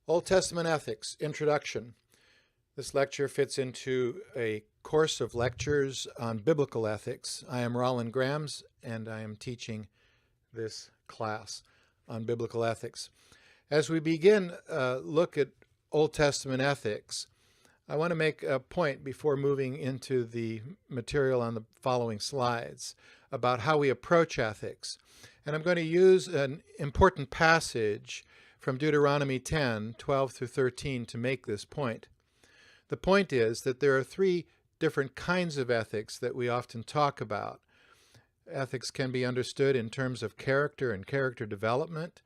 Old Testament Ethics, Introduction. This lecture fits into a course of lectures on biblical ethics. I am Rollin, and I am teaching this class on biblical ethics. As we begin look at Old Testament ethics, I want to make a point before moving into the material on the following slides about how we approach ethics. And I'm going to use an important passage from Deuteronomy 10, 12 through 13 to make this point. The point is that there are three different kinds of ethics that we often talk about. Ethics can be understood in terms of character and character development.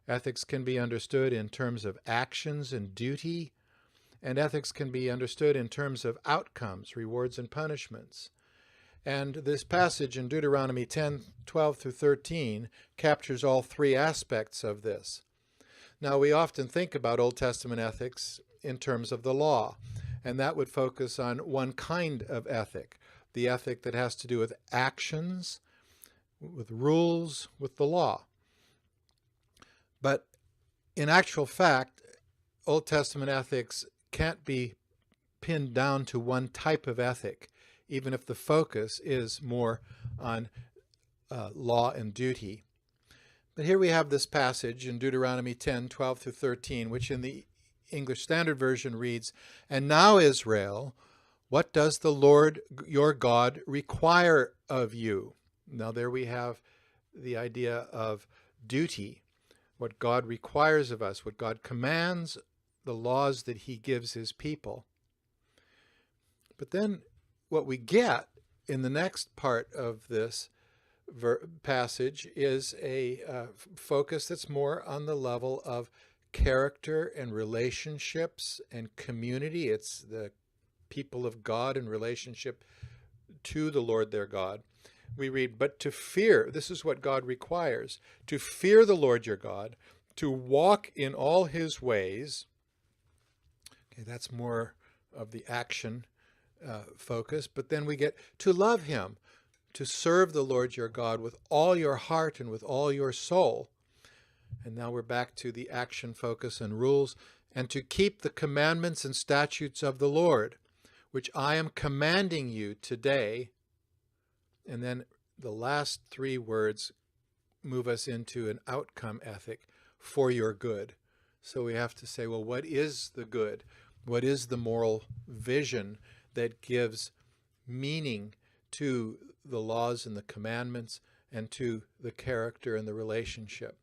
Ethics can be understood in terms of actions and duty. And ethics can be understood in terms of outcomes, rewards and punishments. And this passage in Deuteronomy 10, 12 through 13 captures all three aspects of this. Now, we often think about Old Testament ethics in terms of the law, and that would focus on one kind of ethic, the ethic that has to do with actions, with rules, with the law. But in actual fact, Old Testament ethics can't be pinned down to one type of ethic, even if the focus is more on law and duty. But here we have this passage in Deuteronomy 10, 12 through 13, which in the English Standard Version reads, "And now, Israel, what does the Lord your God require of you?" Now there we have the idea of duty, what God requires of us, what God commands, the laws that he gives his people. But then what we get in the next part of this passage is a focus that's more on the level of character and relationships and community. It's the people of God in relationship to the Lord their God. We read, "But to fear," this is what God requires, "to fear the Lord your God, to walk in all his ways." Okay, that's more of the action focus. But then we get to love him, to serve the Lord your God with all your heart and with all your soul. And now we're back to the action focus and rules, and to keep the commandments and statutes of the Lord, which I am commanding you today. And then the last three words move us into an outcome ethic, for your good. So we have to say, well, what is the good? What is the moral vision that gives meaning to the laws and the commandments and to the character and the relationship?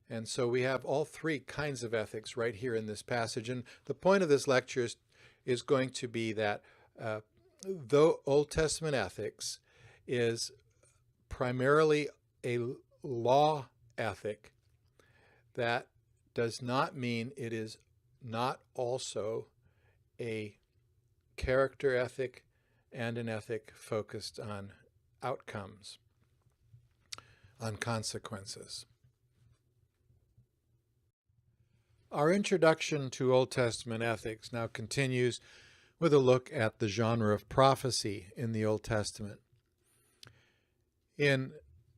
And so we have all three kinds of ethics right here in this passage. And the point of this lecture is going to be that though Old Testament ethics is primarily a law ethic, that does not mean it is not also a character ethic and an ethic focused on outcomes, on consequences. Our introduction to Old Testament ethics now continues with a look at the genre of prophecy in the Old Testament. In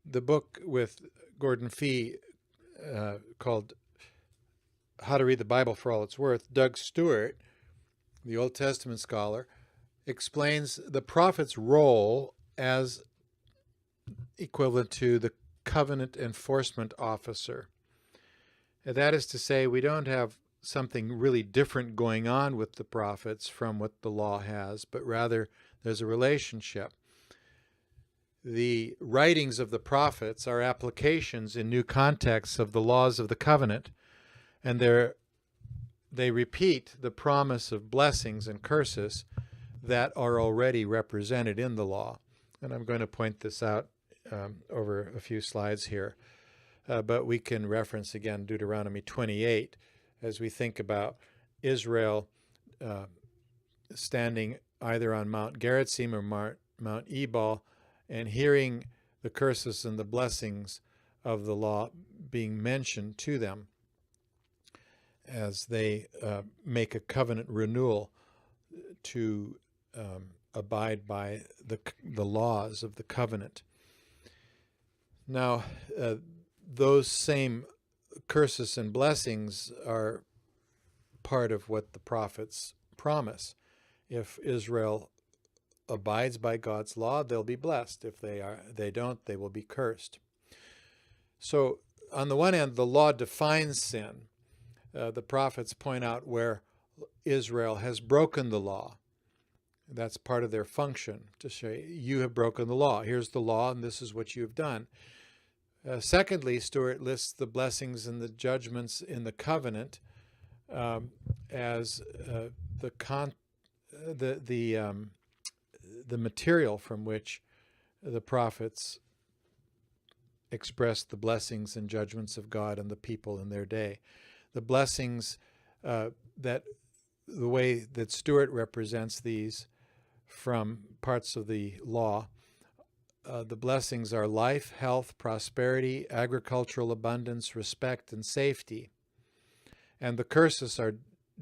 the book with Gordon Fee called How to Read the Bible for All It's Worth, Doug Stewart, the Old Testament scholar, explains the prophet's role as equivalent to the covenant enforcement officer. And that is to say, we don't have something really different going on with the prophets from what the law has, but rather there's a relationship. The writings of the prophets are applications in new contexts of the laws of the covenant, and they repeat the promise of blessings and curses that are already represented in the law. And I'm going to point this out over a few slides here. But we can reference again Deuteronomy 28 as we think about Israel standing either on Mount Gerizim or Mount Ebal and hearing the curses and the blessings of the law being mentioned to them as they make a covenant renewal to abide by the laws of the covenant. Now, those same curses and blessings are part of what the prophets promise. If Israel abides by God's law, they'll be blessed. If they don't, they will be cursed. So on the one hand, the law defines sin. The prophets point out where Israel has broken the law. That's part of their function, to say, you have broken the law. Here's the law, and this is what you have done. Secondly, Stuart lists the blessings and the judgments in the covenant as the material from which the prophets expressed the blessings and judgments of God and the people in their day. The blessings, the way that Stuart represents these from parts of the law, the blessings are life, health, prosperity, agricultural abundance, respect, and safety. And the curses are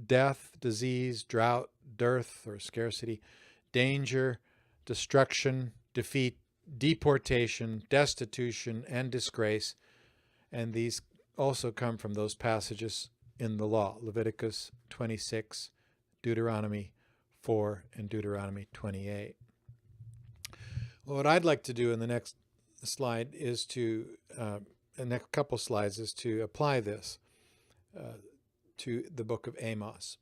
death, disease, drought, dearth or scarcity, danger, destruction, defeat, deportation, destitution, and disgrace. And these also come from those passages in the law, Leviticus 26, Deuteronomy 4, and Deuteronomy 28. Well, what I'd like to do in the next slide is the next couple slides is to apply this to the book of Amos.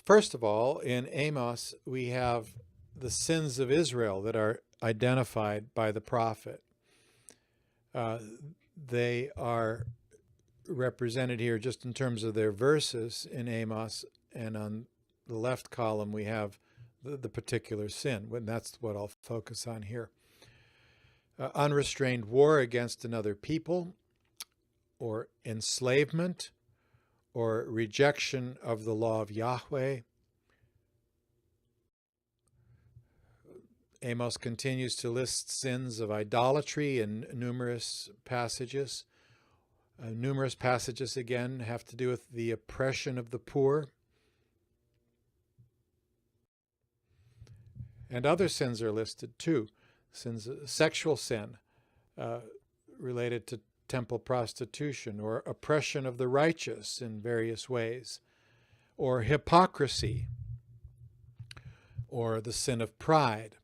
First of all, in Amos, we have the sins of Israel that are identified by the prophet. They are represented here just in terms of their verses in Amos, and on the left column we have the particular sin, and that's what I'll focus on here. Unrestrained war against another people, or enslavement, or rejection of the law of Yahweh. Amos continues to list sins of idolatry in numerous passages. Numerous passages, again, have to do with the oppression of the poor. And other sins are listed too. Sins, sexual sin related to temple prostitution, or oppression of the righteous in various ways, or hypocrisy, or the sin of pride.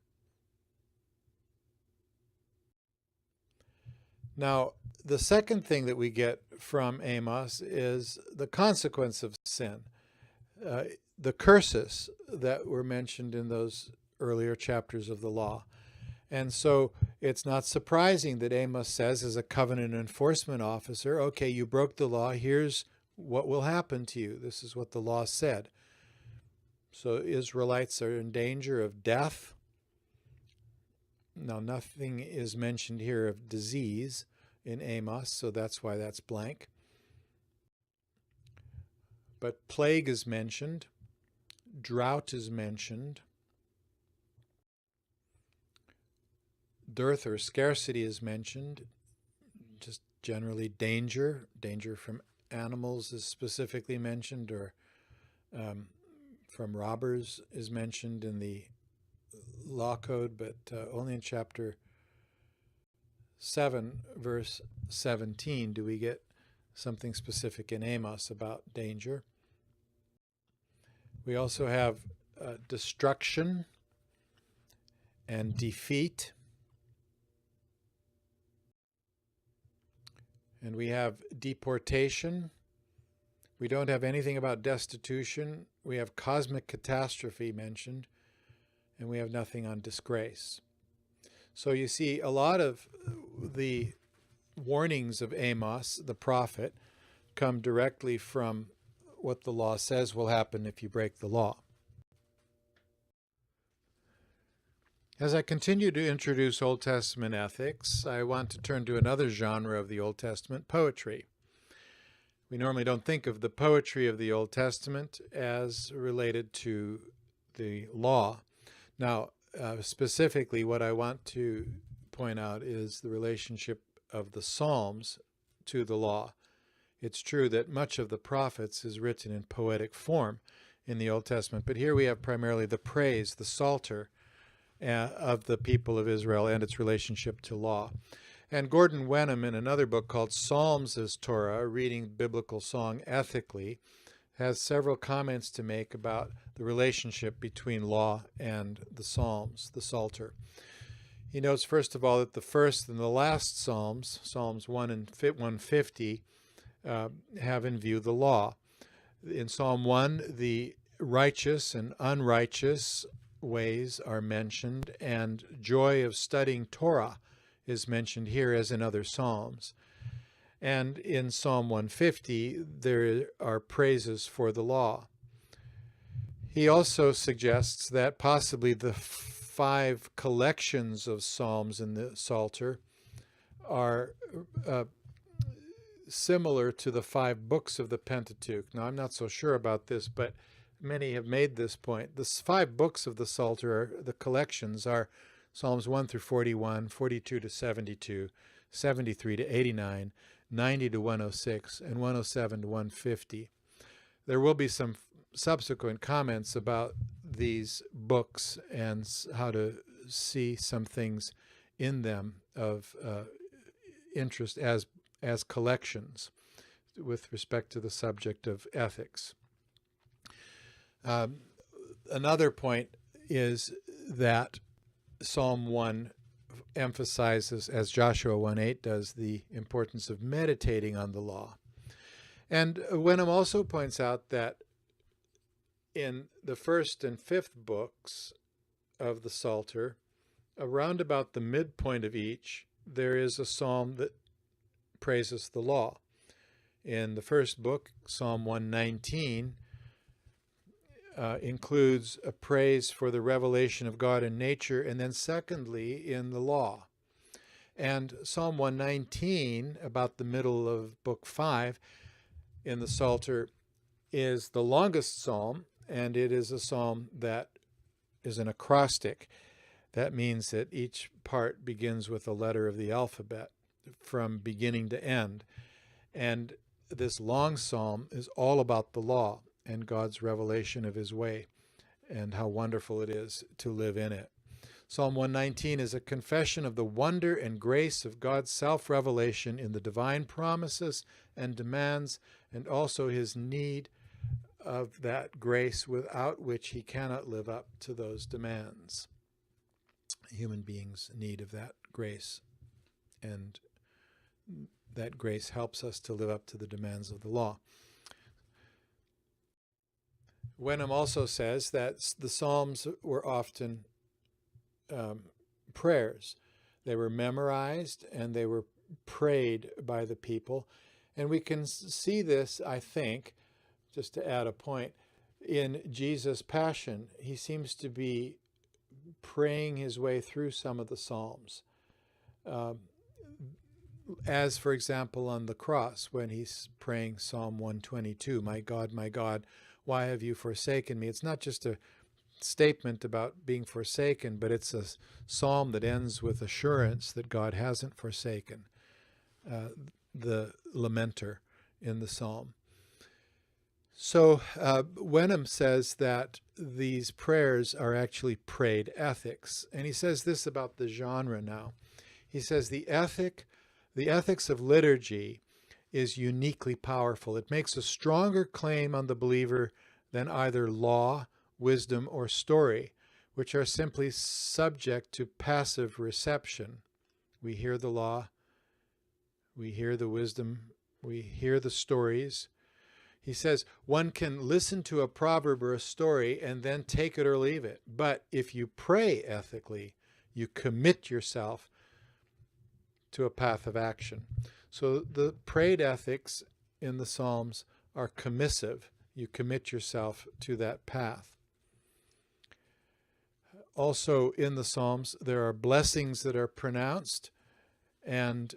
Now, the second thing that we get from Amos is the consequence of sin, the curses that were mentioned in those earlier chapters of the law. And so it's not surprising that Amos says, as a covenant enforcement officer, okay, you broke the law, here's what will happen to you. This is what the law said. So Israelites are in danger of death. Now, nothing is mentioned here of disease in Amos, so that's why that's blank. But plague is mentioned. Drought is mentioned. Dearth or scarcity is mentioned. Just generally danger. Danger from animals is specifically mentioned, or from robbers is mentioned in the law code, but only in chapter 7, verse 17, do we get something specific in Amos about danger. We also have destruction and defeat. And we have deportation. We don't have anything about destitution. We have cosmic catastrophe mentioned. And we have nothing on disgrace. So you see, a lot of the warnings of Amos, the prophet, come directly from what the law says will happen if you break the law. As I continue to introduce Old Testament ethics, I want to turn to another genre of the Old Testament, poetry. We normally don't think of the poetry of the Old Testament as related to the law. Now, specifically, what I want to point out is the relationship of the Psalms to the law. It's true that much of the prophets is written in poetic form in the Old Testament, but here we have primarily the praise, the psalter, of the people of Israel and its relationship to law. And Gordon Wenham, in another book called Psalms as Torah, Reading Biblical Song Ethically, has several comments to make about the relationship between law and the Psalms, the Psalter. He notes, first of all, that the first and the last Psalms, Psalms 1 and 150, have in view the law. In Psalm 1, the righteous and unrighteous ways are mentioned, and joy of studying Torah is mentioned here as in other Psalms. And in Psalm 150, there are praises for the law. He also suggests that possibly the 5 collections of Psalms in the Psalter are similar to the 5 books of the Pentateuch. Now, I'm not so sure about this, but many have made this point. The 5 books of the Psalter, the collections, are Psalms 1 through 41, 42 to 72, 73 to 89, 90 to 106, and 107 to 150. There will be some subsequent comments about these books and how to see some things in them of interest as collections with respect to the subject of ethics. Another point is that Psalm 1 emphasizes, as Joshua 1:8 does, the importance of meditating on the law. And Wenham also points out that in the 1st and 5th books of the Psalter, around about the midpoint of each, there is a psalm that praises the law. In the first book, Psalm 119, includes a praise for the revelation of God in nature, and then secondly, in the law. And Psalm 119, about the middle of Book 5 in the Psalter, is the longest psalm, and it is a psalm that is an acrostic. That means that each part begins with a letter of the alphabet from beginning to end. And this long psalm is all about the law and God's revelation of his way and how wonderful it is to live in it. Psalm 119 is a confession of the wonder and grace of God's self-revelation in the divine promises and demands, and also his need of that grace without which he cannot live up to those demands. Human beings' need of that grace, and that grace helps us to live up to the demands of the law. Wenham also says that the Psalms were often prayers. They were memorized and they were prayed by the people. And we can see this, I think, just to add a point, in Jesus' Passion. He seems to be praying his way through some of the Psalms. As, for example, on the cross, when he's praying Psalm 122, my God, why have you forsaken me? It's not just a statement about being forsaken, but it's a psalm that ends with assurance that God hasn't forsaken the lamenter in the psalm. So Wenham says that these prayers are actually prayed ethics. And he says this about the genre now. He says the ethics of liturgy is uniquely powerful. It makes a stronger claim on the believer than either law, wisdom, or story, which are simply subject to passive reception. We hear the law, we hear the wisdom, we hear the stories. He says one can listen to a proverb or a story and then take it or leave it. But if you pray ethically, you commit yourself to a path of action. So the prayed ethics in the Psalms are commissive. You commit yourself to that path. Also in the Psalms, there are blessings that are pronounced and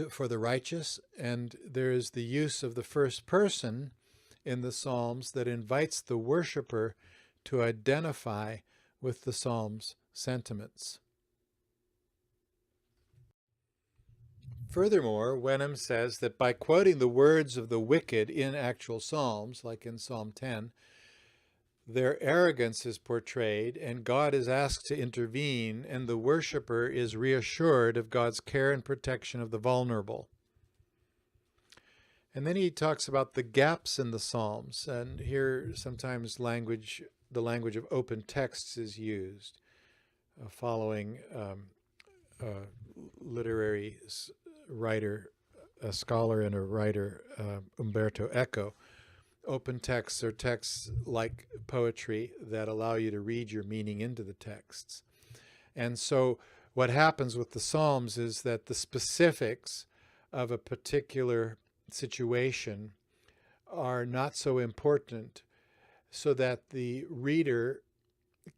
for the righteous, and there is the use of the first person in the Psalms that invites the worshiper to identify with the Psalm's sentiments. Furthermore, Wenham says that by quoting the words of the wicked in actual psalms, like in Psalm 10, their arrogance is portrayed, and God is asked to intervene, and the worshiper is reassured of God's care and protection of the vulnerable. And then he talks about the gaps in the Psalms, and here sometimes the language of open texts is used, following a literary writer, a scholar and a writer, Umberto Eco. Open texts are texts like poetry that allow you to read your meaning into the texts. And so what happens with the Psalms is that the specifics of a particular situation are not so important, so that the reader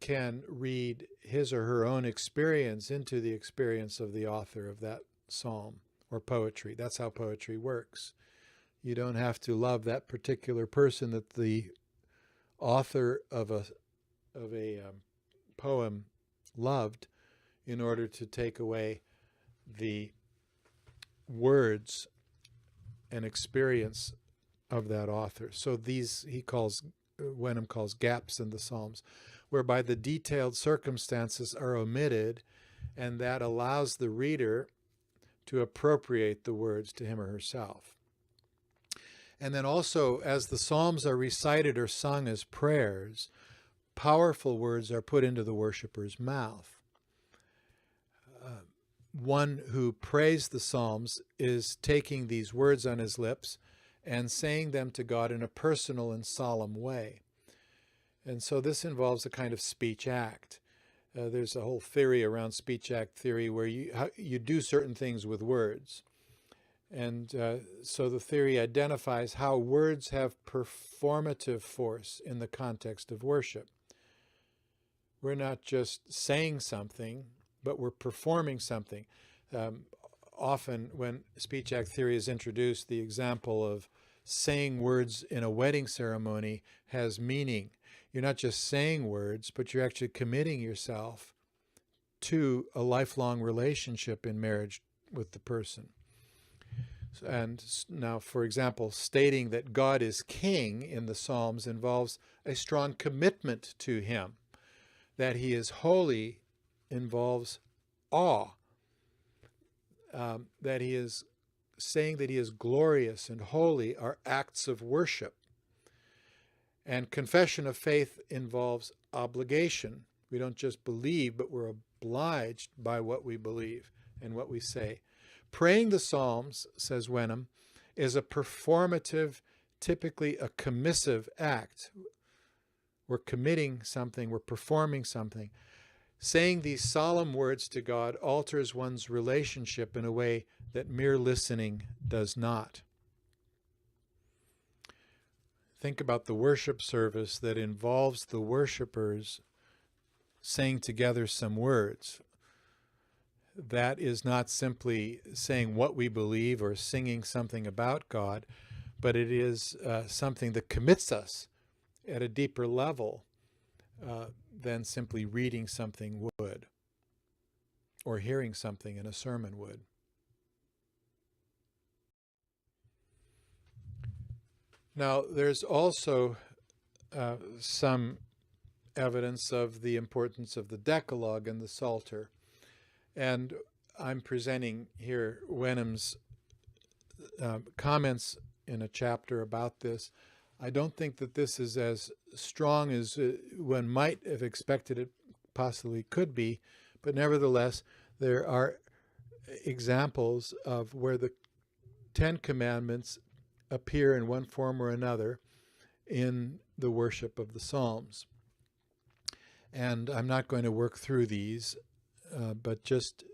can read his or her own experience into the experience of the author of that psalm or poetry. That's how poetry works. You don't have to love that particular person that the author of a poem loved in order to take away the words and experience of that author. So these Wenham calls gaps in the Psalms, whereby the detailed circumstances are omitted, and that allows the reader to appropriate the words to him or herself. And then also, as the Psalms are recited or sung as prayers, powerful words are put into the worshiper's mouth. One who prays the Psalms is taking these words on his lips and saying them to God in a personal and solemn way. And so this involves a kind of speech act. There's a whole theory around speech act theory where you do certain things with words. And so the theory identifies how words have performative force in the context of worship. We're not just saying something, but we're performing something. Often when speech act theory is introduced, the example of saying words in a wedding ceremony has meaning. You're not just saying words, but you're actually committing yourself to a lifelong relationship in marriage with the person. And now, for example, stating that God is king in the Psalms involves a strong commitment to him. That he is holy involves awe. That he is saying that he is glorious and holy are acts of worship. And confession of faith involves obligation. We don't just believe, but we're obliged by what we believe and what we say. Praying the Psalms, says Wenham, is a performative, typically a commissive act. We're committing something, we're performing something. Saying these solemn words to God alters one's relationship in a way that mere listening does not. Think about the worship service that involves the worshipers saying together some words. That is not simply saying what we believe or singing something about God, but it is something that commits us at a deeper level than simply reading something would or hearing something in a sermon would. Now, there's also some evidence of the importance of the Decalogue and the Psalter. And I'm presenting here Wenham's comments in a chapter about this. I don't think that this is as strong as one might have expected it possibly could be, but nevertheless, there are examples of where the Ten Commandments appear in one form or another in the worship of the Psalms. And I'm not going to work through these, but just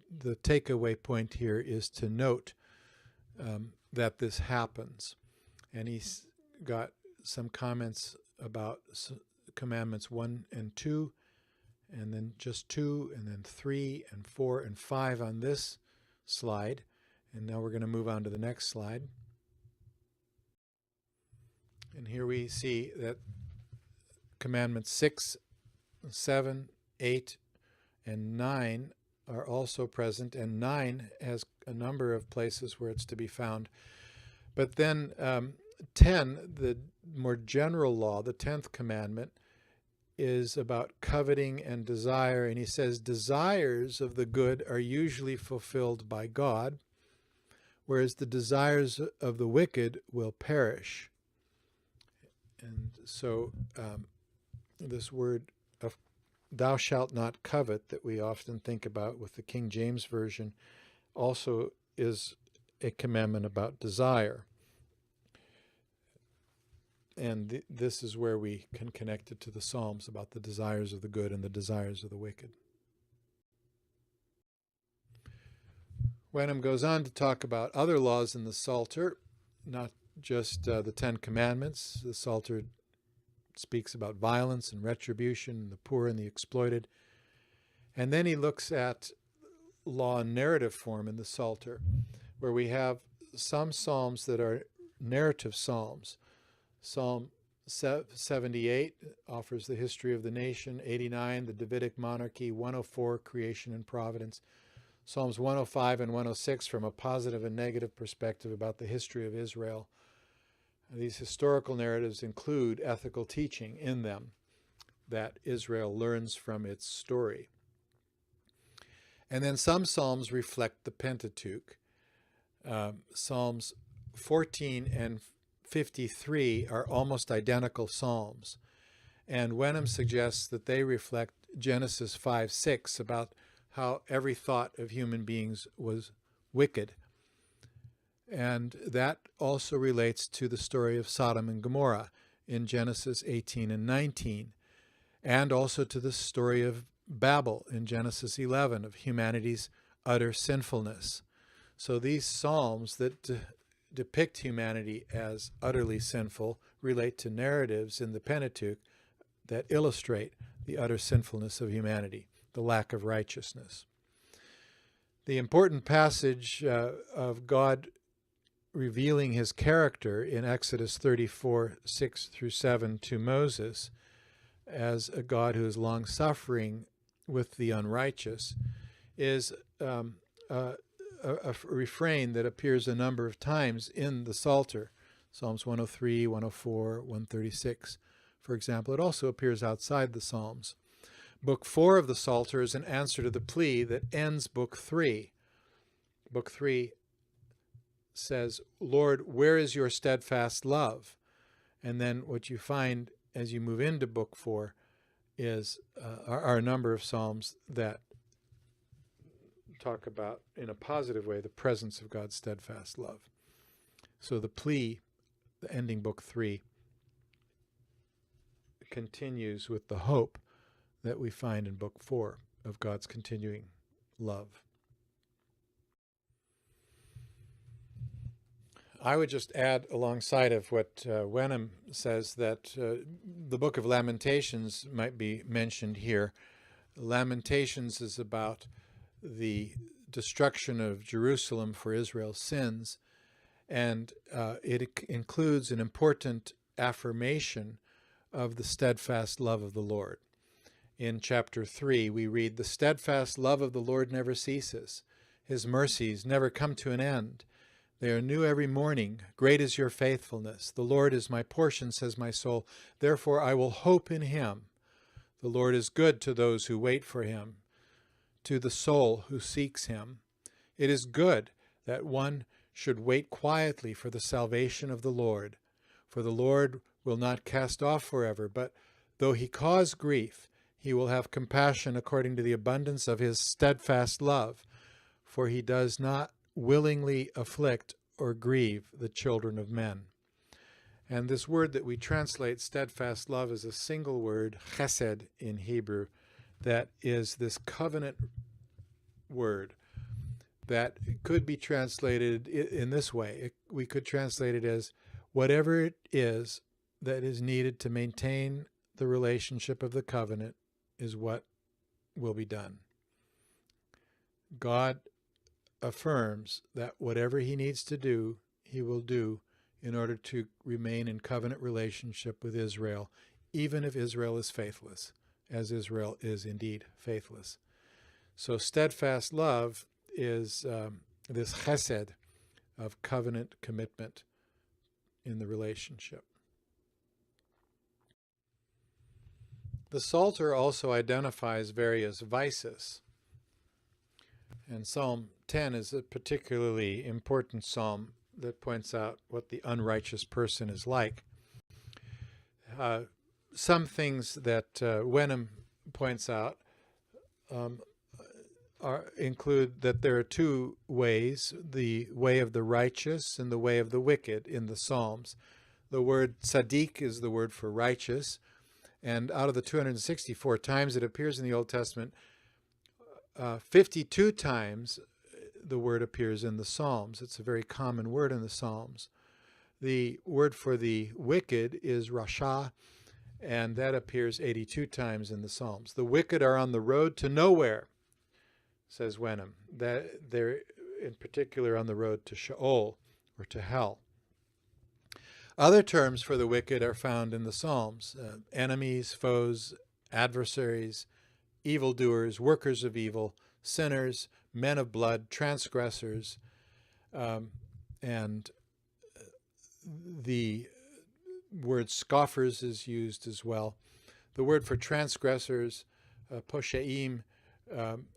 the takeaway point here is to note that this happens. And he's got some comments about commandments 1 and 2, and then just 2, and then 3 and 4 and 5 on this slide. And now we're going to move on to the next slide. And here we see that commandments 6, 7, 8, and 9 are also present, and 9 has a number of places where it's to be found. But then 10, the more general law, the 10th commandment, is about coveting and desire, and he says desires of the good are usually fulfilled by God, whereas the desires of the wicked will perish. And so this word of thou shalt not covet that we often think about with the King James Version also is a commandment about desire. And this is where we can connect it to the Psalms about the desires of the good and the desires of the wicked. Wenham goes on to talk about other laws in the Psalter, not just the Ten Commandments. The Psalter speaks about violence and retribution, the poor and the exploited. And then he looks at law in narrative form in the Psalter, where we have some psalms that are narrative psalms. Psalm 78 offers the history of the nation, 89, the Davidic monarchy, 104, creation and providence. Psalms 105 and 106 from a positive and negative perspective about the history of Israel. These historical narratives include ethical teaching in them that Israel learns from its story. And then some psalms reflect the Pentateuch. Psalms 14 and 53 are almost identical psalms. And Wenham suggests that they reflect Genesis 5:6 about how every thought of human beings was wicked. And that also relates to the story of Sodom and Gomorrah in Genesis 18 and 19, and also to the story of Babel in Genesis 11 of humanity's utter sinfulness. So these psalms that depict humanity as utterly sinful relate to narratives in the Pentateuch that illustrate the utter sinfulness of humanity, the lack of righteousness. The important passage of God revealing his character in Exodus 34, 6 through 7 to Moses as a God who is long-suffering with the unrighteous is a refrain that appears a number of times in the Psalter, Psalms 103, 104, 136, for example. It also appears outside the Psalms. Book 4 of the Psalter is an answer to the plea that ends Book 3. Book 3 says, Lord, where is your steadfast love? And then what you find as you move into Book 4 is are a number of psalms that talk about, in a positive way, the presence of God's steadfast love. So the plea, the ending Book 3, continues with the hope that we find in Book 4 of God's continuing love. I would just add alongside of what Wenham says that the Book of Lamentations might be mentioned here. Lamentations is about the destruction of Jerusalem for Israel's sins, and it includes an important affirmation of the steadfast love of the Lord. In chapter 3, we read, the steadfast love of the Lord never ceases. His mercies never come to an end. They are new every morning. Great is your faithfulness. The Lord is my portion, says my soul. Therefore I will hope in him. The Lord is good to those who wait for him, to the soul who seeks him. It is good that one should wait quietly for the salvation of the Lord. For the Lord will not cast off forever, but though he cause grief, he will have compassion according to the abundance of his steadfast love. For he does not willingly afflict or grieve the children of men. And this word that we translate steadfast love is a single word, chesed in Hebrew, that is this covenant word that could be translated in this way. We could translate it as whatever it is that is needed to maintain the relationship of the covenant is what will be done. God affirms that whatever he needs to do, he will do in order to remain in covenant relationship with Israel, even if Israel is faithless, as Israel is indeed faithless. So steadfast love is this chesed of covenant commitment in the relationship. The Psalter also identifies various vices. And Psalm 10 is a particularly important psalm that points out what the unrighteous person is like. Some things that Wenham points out include that there are two ways, the way of the righteous and the way of the wicked in the Psalms. The word tzaddik is the word for righteous, and out of the 264 times it appears in the Old Testament, 52 times the word appears in the Psalms. It's a very common word in the Psalms. The word for the wicked is rasha, and that appears 82 times in the Psalms. The wicked are on the road to nowhere, says Wenham. That they're in particular on the road to Sheol, or to hell. Other terms for the wicked are found in the Psalms: enemies, foes, adversaries, evildoers, workers of evil, sinners, men of blood, transgressors, and the word scoffers is used as well. The word for transgressors, posheim,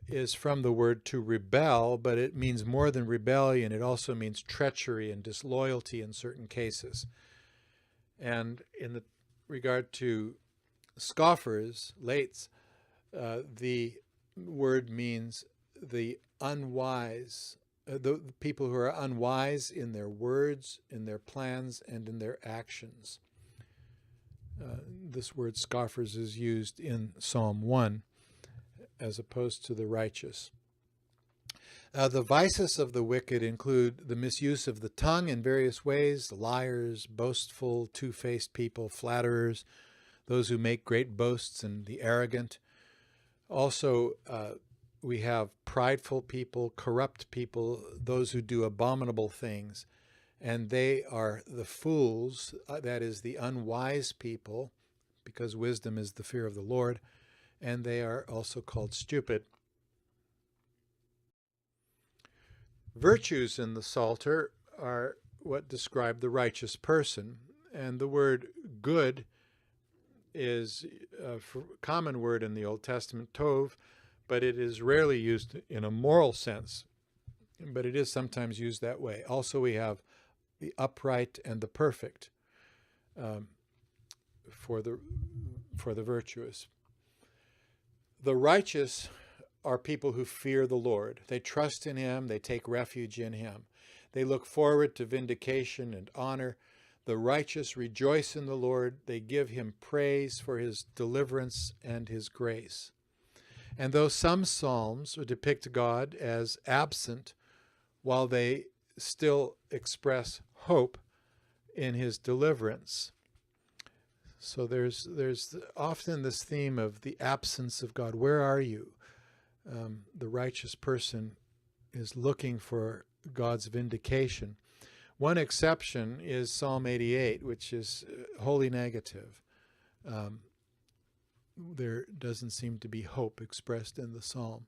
is from the word to rebel, but it means more than rebellion. It also means treachery and disloyalty in certain cases. And in the regard to scoffers, lates, the word means the unwise, the people who are unwise in their words, in their plans, and in their actions. This word scoffers is used in Psalm 1 as opposed to the righteous. The vices of the wicked include the misuse of the tongue in various ways: liars, boastful, two-faced people, flatterers, those who make great boasts, and the arrogant. Also, we have prideful people, corrupt people, those who do abominable things, and they are the fools, that is, the unwise people, because wisdom is the fear of the Lord, and they are also called stupid. Virtues in the Psalter are what describe the righteous person, and the word good is a common word in the Old Testament, tov, but it is rarely used in a moral sense, but it is sometimes used that way. Also, we have the upright and the perfect for the virtuous. The righteous are people who fear the Lord. They trust in Him. They take refuge in Him. They look forward to vindication and honor. The righteous rejoice in the Lord. They give Him praise for His deliverance and His grace. And though some psalms depict God as absent, while they still express hope in His deliverance. So there's often this theme of the absence of God. Where are you? The righteous person is looking for God's vindication. One exception is Psalm 88, which is wholly negative. There doesn't seem to be hope expressed in the psalm.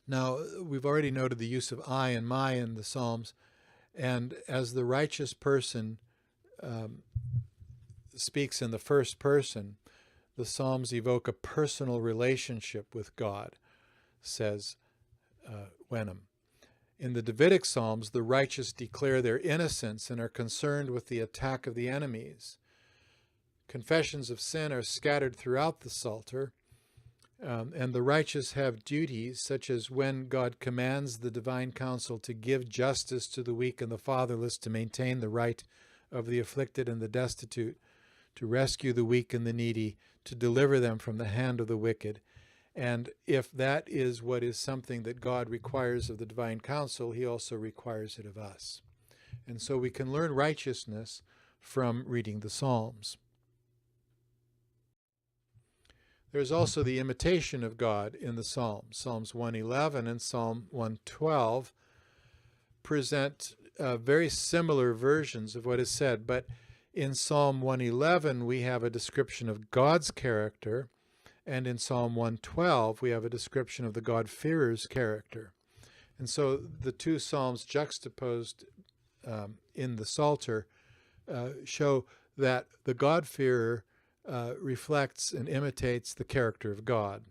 Now, we've already noted the use of I and my in the Psalms, and as the righteous person speaks in the first person, the Psalms evoke a personal relationship with God, says Wenham. In the Davidic Psalms, the righteous declare their innocence and are concerned with the attack of the enemies. Confessions of sin are scattered throughout the Psalter, and the righteous have duties, such as when God commands the divine council to give justice to the weak and the fatherless, to maintain the right of the afflicted and the destitute, to rescue the weak and the needy, to deliver them from the hand of the wicked. And if that is what is something that God requires of the divine council, He also requires it of us. And so we can learn righteousness from reading the Psalms. There's also the imitation of God in the Psalms. Psalms 111 and Psalm 112 present very similar versions of what is said, but in Psalm 111 we have a description of God's character, and in Psalm 112 we have a description of the God-fearer's character. And so the two psalms juxtaposed in the Psalter show that the God-fearer reflects and imitates the character of God.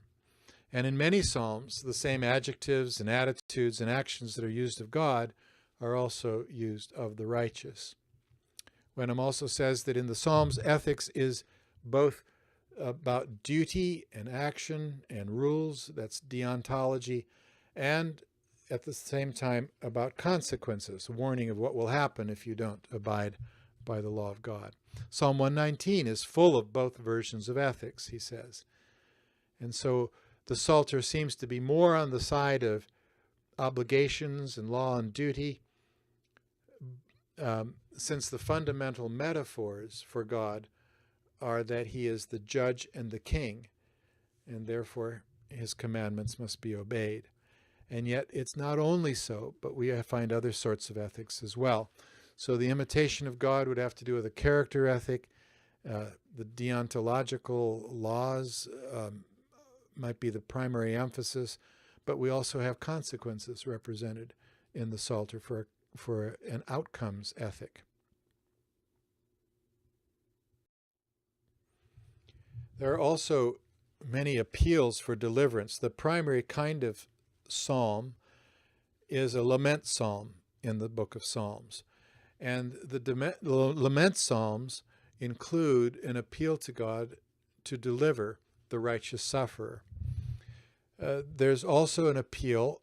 And in many psalms, the same adjectives and attitudes and actions that are used of God are also used of the righteous. Wenham also says that in the Psalms, ethics is both about duty and action and rules, that's deontology, and at the same time about consequences, a warning of what will happen if you don't abide by the law of God. Psalm 119 is full of both versions of ethics, he says. And so the Psalter seems to be more on the side of obligations and law and duty, since the fundamental metaphors for God are that he is the judge and the king, and therefore his commandments must be obeyed. And yet it's not only so, but we find other sorts of ethics as well. So the imitation of God would have to do with a character ethic. The deontological laws might be the primary emphasis, but we also have consequences represented in the Psalter for an outcomes ethic. There are also many appeals for deliverance. The primary kind of psalm is a lament psalm in the book of Psalms. And the lament psalms include an appeal to God to deliver the righteous sufferer. There's also an appeal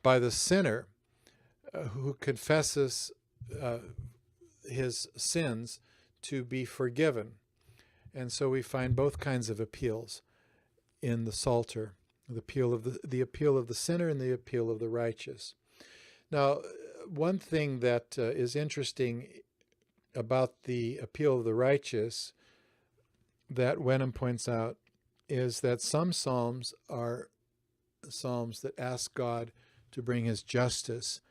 by the sinner who confesses his sins to be forgiven. And so we find both kinds of appeals in the Psalter, the appeal of the sinner and the appeal of the righteous. Now, one thing that is interesting about the appeal of the righteous that Wenham points out is that some psalms are psalms that ask God to bring his justice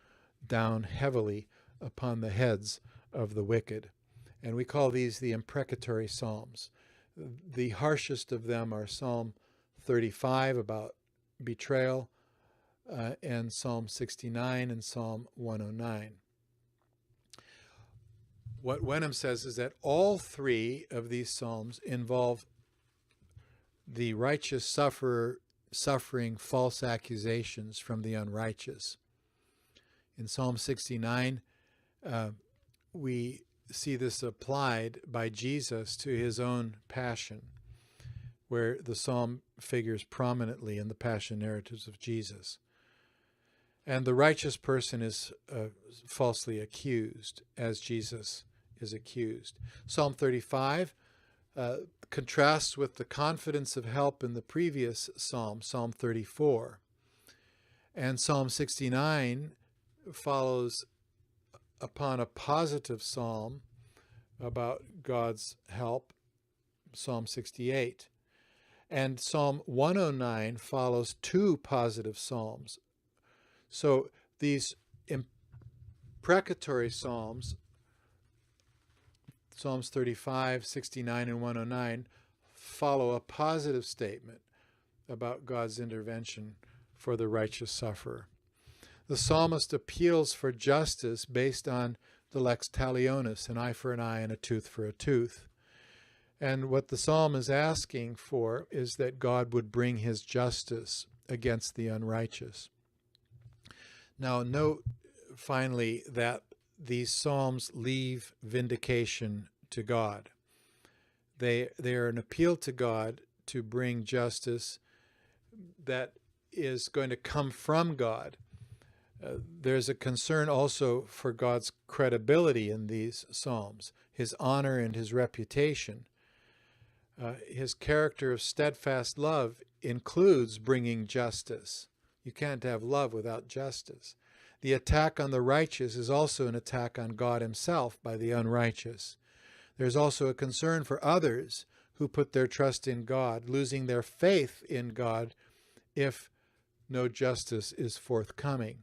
down heavily upon the heads of the wicked. And we call these the imprecatory psalms. The harshest of them are Psalm 35 about betrayal, and Psalm 69 and Psalm 109. What Wenham says is that all three of these psalms involve the righteous sufferer suffering false accusations from the unrighteous. In Psalm 69, we see this applied by Jesus to his own passion, where the psalm figures prominently in the passion narratives of Jesus. And the righteous person is falsely accused, as Jesus is accused. Psalm 35 contrasts with the confidence of help in the previous psalm, Psalm 34. And Psalm 69 follows upon a positive psalm about God's help, Psalm 68. And Psalm 109 follows two positive psalms. So these imprecatory psalms, Psalms 35, 69, and 109, follow a positive statement about God's intervention for the righteous sufferer. The psalmist appeals for justice based on the lex talionis, an eye for an eye and a tooth for a tooth. And what the psalm is asking for is that God would bring his justice against the unrighteous. Now, note finally that these psalms leave vindication to God. They are an appeal to God to bring justice that is going to come from God. There's a concern also for God's credibility in these psalms, his honor and his reputation. His character of steadfast love includes bringing justice. You can't have love without justice. The attack on the righteous is also an attack on God himself by the unrighteous. There's also a concern for others who put their trust in God, losing their faith in God if no justice is forthcoming,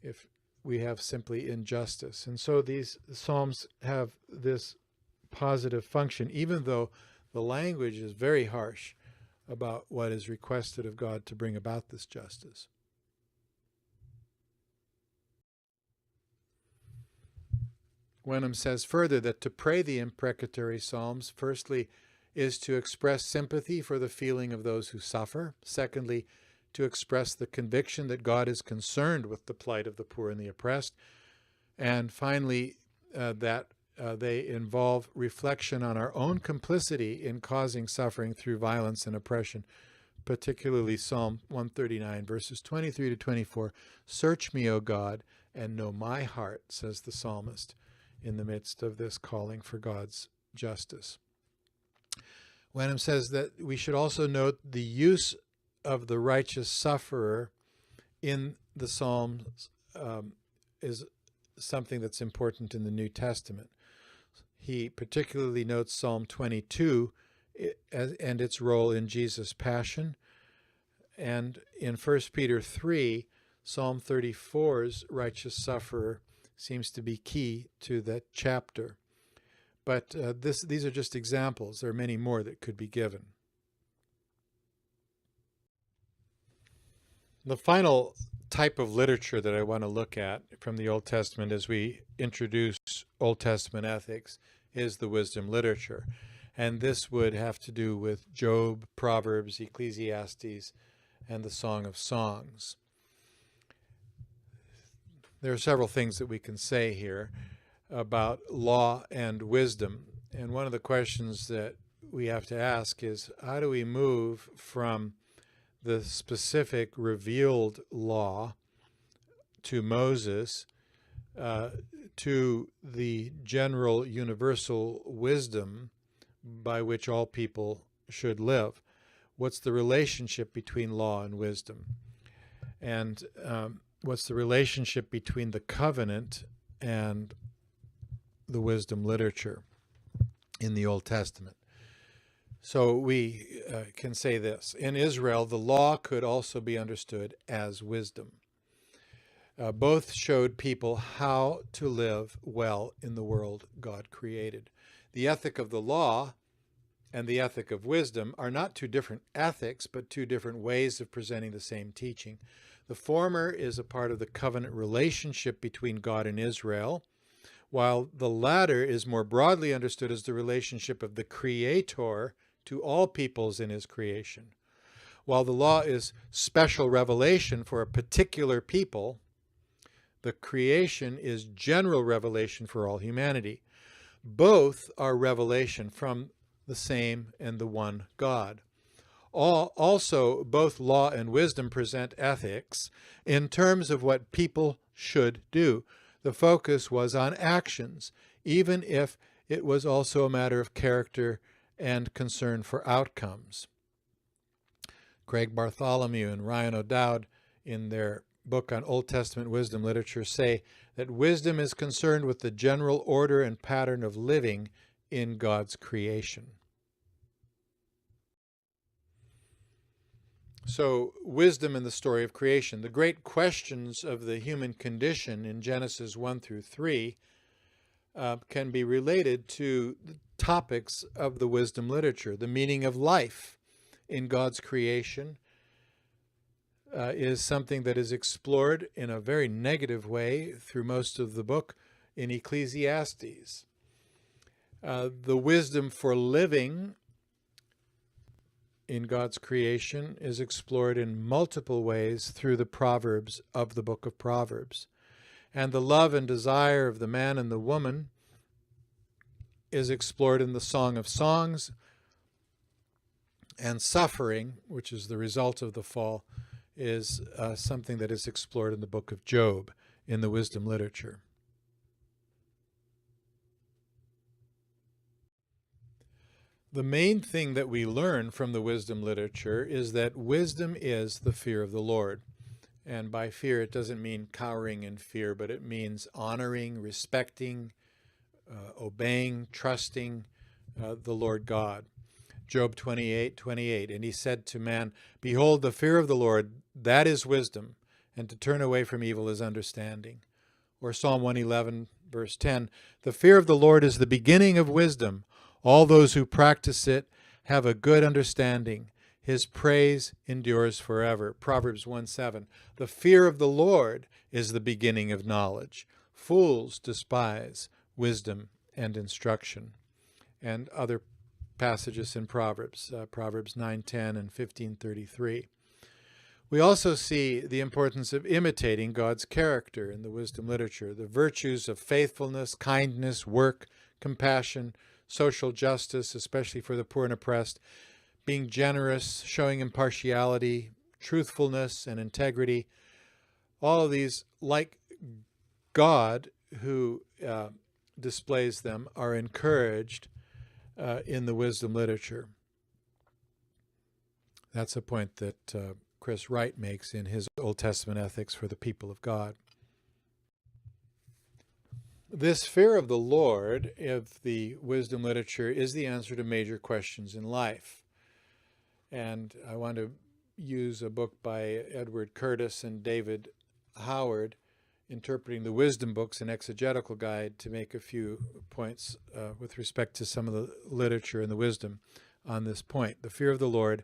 if we have simply injustice. And so these psalms have this positive function, even though the language is very harsh about what is requested of God to bring about this justice. Wenham says further that to pray the imprecatory psalms, firstly, is to express sympathy for the feeling of those who suffer. Secondly, to express the conviction that God is concerned with the plight of the poor and the oppressed. And finally, that they involve reflection on our own complicity in causing suffering through violence and oppression, particularly Psalm 139, verses 23 to 24. Search me, O God, and know my heart, says the psalmist, in the midst of this calling for God's justice. Wenham says that we should also note the use of the righteous sufferer in the Psalms is something that's important in the New Testament. He particularly notes Psalm 22 and its role in Jesus' passion. And in 1 Peter 3, Psalm 34's righteous sufferer seems to be key to that chapter. But these are just examples. There are many more that could be given. The final type of literature that I want to look at from the Old Testament as we introduce Old Testament ethics is the wisdom literature. And this would have to do with Job, Proverbs, Ecclesiastes, and the Song of Songs. There are several things that we can say here about law and wisdom. And one of the questions that we have to ask is, how do we move from the specific revealed law to Moses to the general universal wisdom by which all people should live? What's the relationship between law and wisdom? And what's the relationship between the covenant and the wisdom literature in the Old Testament? So we can say this. In Israel, the law could also be understood as wisdom. Both showed people how to live well in the world God created. The ethic of the law and the ethic of wisdom are not two different ethics, but two different ways of presenting the same teaching. The former is a part of the covenant relationship between God and Israel, while the latter is more broadly understood as the relationship of the Creator to all peoples in his creation. While the law is special revelation for a particular people, the creation is general revelation for all humanity. Both are revelation from the same and the one God. Also, both law and wisdom present ethics in terms of what people should do. The focus was on actions, even if it was also a matter of character and concern for outcomes. Craig Bartholomew and Ryan O'Dowd, in their book on Old Testament wisdom literature, say that wisdom is concerned with the general order and pattern of living in God's creation. So, wisdom in the story of creation. The great questions of the human condition in Genesis 1 through 3 can be related to the topics of the wisdom literature. The meaning of life in God's creation is something that is explored in a very negative way through most of the book in Ecclesiastes. The wisdom for living in God's creation is explored in multiple ways through the Proverbs of the book of Proverbs. And the love and desire of the man and the woman is explored in the Song of Songs. And suffering, which is the result of the fall, is something that is explored in the book of Job in the wisdom literature. The main thing that we learn from the wisdom literature is that wisdom is the fear of the Lord. And by fear, it doesn't mean cowering in fear, but it means honoring, respecting, obeying, trusting the Lord God. Job 28:28, and he said to man, "Behold, the fear of the Lord, that is wisdom, and to turn away from evil is understanding." Or Psalm 111, verse 10, "The fear of the Lord is the beginning of wisdom. All those who practice it have a good understanding. His praise endures forever." Proverbs 1:7, "The fear of the Lord is the beginning of knowledge. Fools despise wisdom and instruction, and other passages in Proverbs, Proverbs 9:10 and 15:33. We also see the importance of imitating God's character in the wisdom literature, the virtues of faithfulness, kindness, work, compassion, social justice, especially for the poor and oppressed, being generous, showing impartiality, truthfulness, and integrity. All of these, like God, who displays them, are encouraged in the wisdom literature. That's a point that Chris Wright makes in his Old Testament ethics for the people of God. This fear of the Lord of the wisdom literature is the answer to major questions in life. And I want to use a book by Edward Curtis and David Howard, Interpreting the Wisdom Books, an Exegetical Guide, to make a few points with respect to some of the literature and the wisdom on this point. The fear of the Lord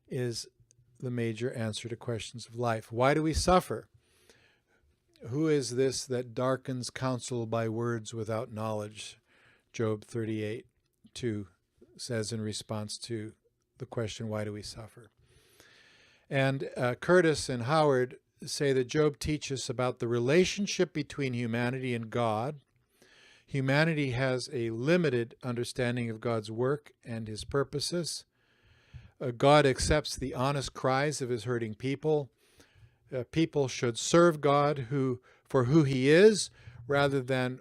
is the major answer to questions of life. Why do we suffer? Who is this that darkens counsel by words without knowledge? Job 38:2 says in response to the question, why do we suffer? And Curtis and Howard say that Job teaches about the relationship between humanity and God. Humanity has a limited understanding of God's work and his purposes. God accepts the honest cries of his hurting people. People should serve God for who he is rather than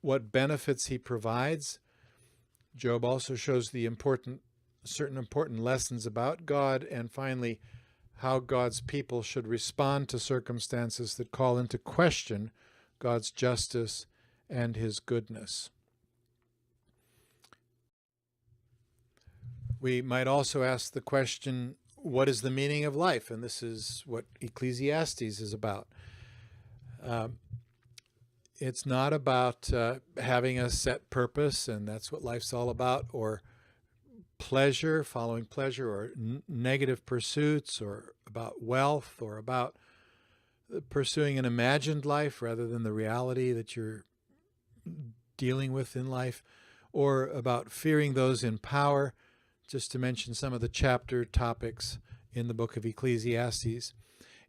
what benefits he provides. Job also shows the certain important lessons about God, and finally, how God's people should respond to circumstances that call into question God's justice and his goodness. We might also ask the question, what is the meaning of life? And this is what Ecclesiastes is about. It's not about having a set purpose, and that's what life's all about, or pleasure, following pleasure, or negative pursuits, or about wealth, or about pursuing an imagined life rather than the reality that you're dealing with in life, or about fearing those in power, just to mention some of the chapter topics in the book of Ecclesiastes.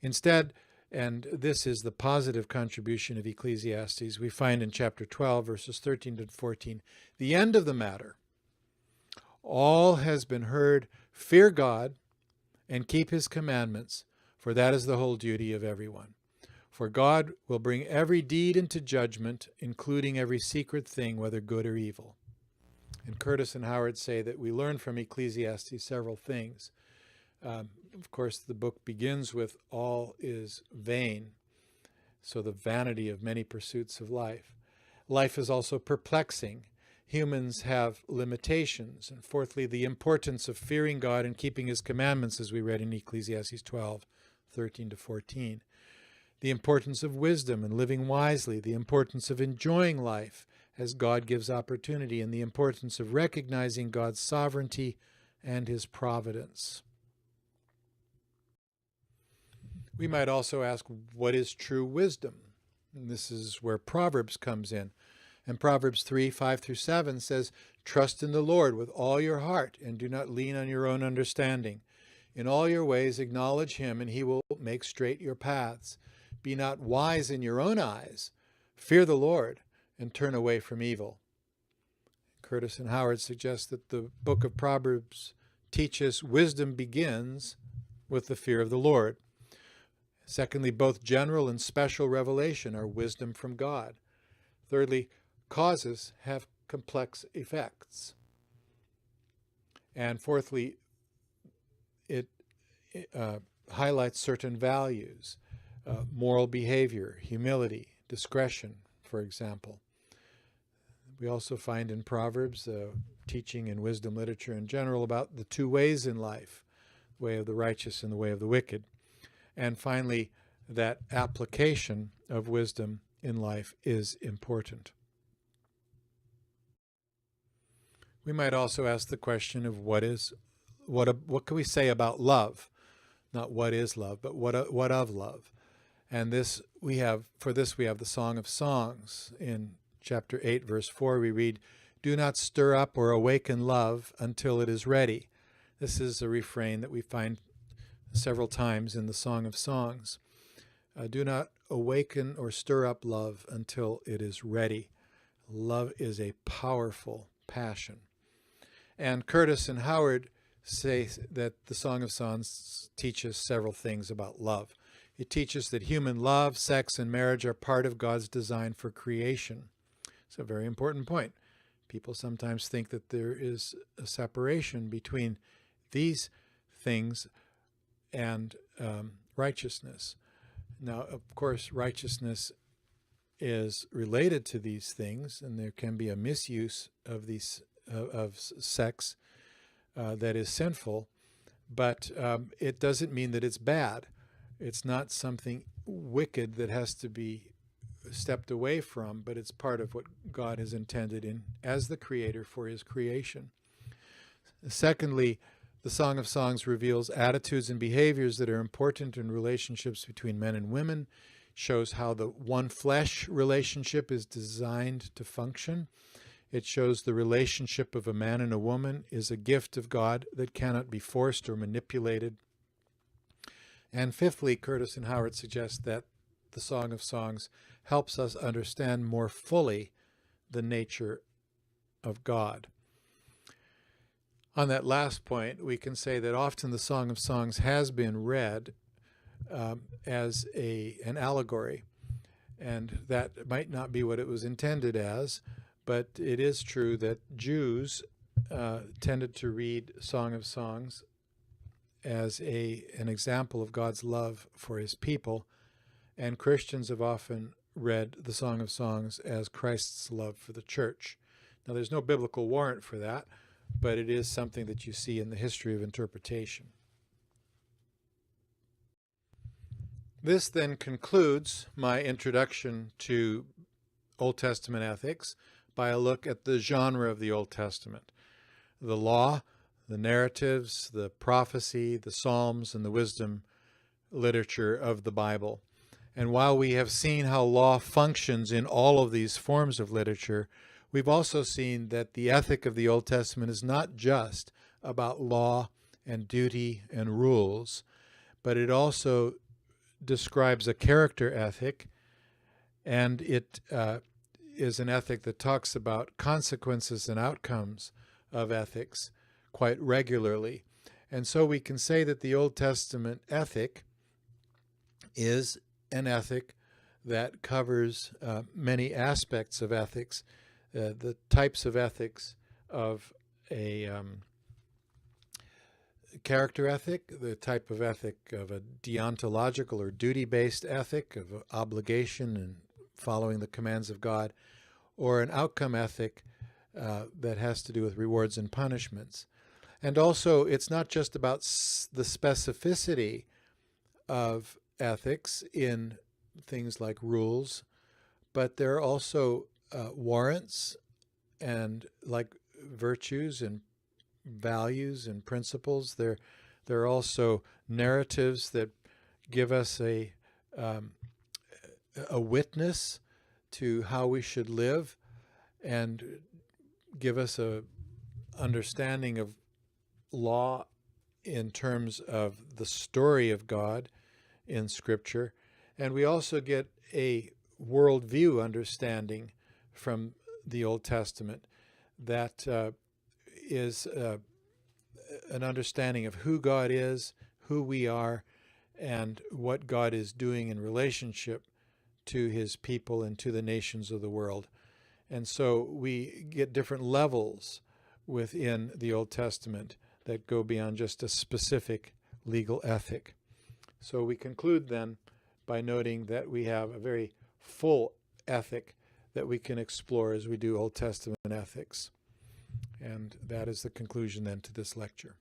Instead, and this is the positive contribution of Ecclesiastes, we find in chapter 12, verses 13 to 14, the end of the matter. All has been heard. Fear God and keep his commandments, for that is the whole duty of everyone. For God will bring every deed into judgment, including every secret thing, whether good or evil. And Curtis and Howard say that we learn from Ecclesiastes several things. Of course, the book begins with all is vain, so the vanity of many pursuits of life. Life is also perplexing. Humans have limitations. And fourthly, the importance of fearing God and keeping his commandments, as we read in Ecclesiastes 12, 13 to 14. The importance of wisdom and living wisely, the importance of enjoying life as God gives opportunity, and the importance of recognizing God's sovereignty and his providence. We might also ask, what is true wisdom? And this is where Proverbs comes in. And Proverbs 3, 5 through 7 says, trust in the Lord with all your heart, and do not lean on your own understanding. In all your ways acknowledge him, and he will make straight your paths. Be not wise in your own eyes. Fear the Lord, and turn away from evil. Curtis and Howard suggest that the book of Proverbs teaches wisdom begins with the fear of the Lord. Secondly, both general and special revelation are wisdom from God. Thirdly, causes have complex effects. And fourthly, it highlights certain values, moral behavior, humility, discretion, for example. We also find in Proverbs teaching in wisdom literature in general about the two ways in life, the way of the righteous and the way of the wicked. And finally, that application of wisdom in life is important. We might also ask the question of what can we say about love? Not what is love, but what of love? And for this we have the Song of Songs in chapter 8, verse 4, we read, "Do not stir up or awaken love until it is ready." This is a refrain that we find several times in the Song of Songs. Do not awaken or stir up love until it is ready. Love is a powerful passion. And Curtis and Howard say that the Song of Songs teaches several things about love. It teaches that human love, sex, and marriage are part of God's design for creation. It's a very important point. People sometimes think that there is a separation between these things and righteousness. Now, of course, righteousness is related to these things, and there can be a misuse of sex that is sinful, but it doesn't mean that it's bad. It's not something wicked that has to be stepped away from, but it's part of what God has intended as the creator for his creation. Secondly, the Song of Songs reveals attitudes and behaviors that are important in relationships between men and women, shows how the one flesh relationship is designed to function. It shows the relationship of a man and a woman is a gift of God that cannot be forced or manipulated. And fifthly, Curtis and Howard suggest that the Song of Songs helps us understand more fully the nature of God. On that last point, we can say that often the Song of Songs has been read as an allegory, and that might not be what it was intended as, but it is true that Jews tended to read Song of Songs as an example of God's love for his people, and Christians have often read the Song of Songs as Christ's love for the church. Now, there's no biblical warrant for that, but it is something that you see in the history of interpretation. This then concludes my introduction to Old Testament ethics by a look at the genre of the Old Testament: the law, the narratives, the prophecy, the Psalms, and the wisdom literature of the Bible. And while we have seen how law functions in all of these forms of literature, we've also seen that the ethic of the Old Testament is not just about law and duty and rules, but it also describes a character ethic, and it is an ethic that talks about consequences and outcomes of ethics quite regularly. And so we can say that the Old Testament ethic is an ethic that covers many aspects of ethics, the types of ethics of a character ethic, the type of ethic of a deontological or duty-based ethic of obligation and following the commands of God, or an outcome ethic that has to do with rewards and punishments. And also, it's not just about the specificity of ethics in things like rules, but there are also warrants and like virtues and values and principles. There are also narratives that give us a witness to how we should live and give us a understanding of law in terms of the story of God in Scripture. And we also get a worldview understanding from the Old Testament that is an understanding of who God is, who we are, and what God is doing in relationship to his people and to the nations of the world. And so we get different levels within the Old Testament that go beyond just a specific legal ethic. So we conclude then by noting that we have a very full ethic that we can explore as we do Old Testament ethics. And that is the conclusion then to this lecture.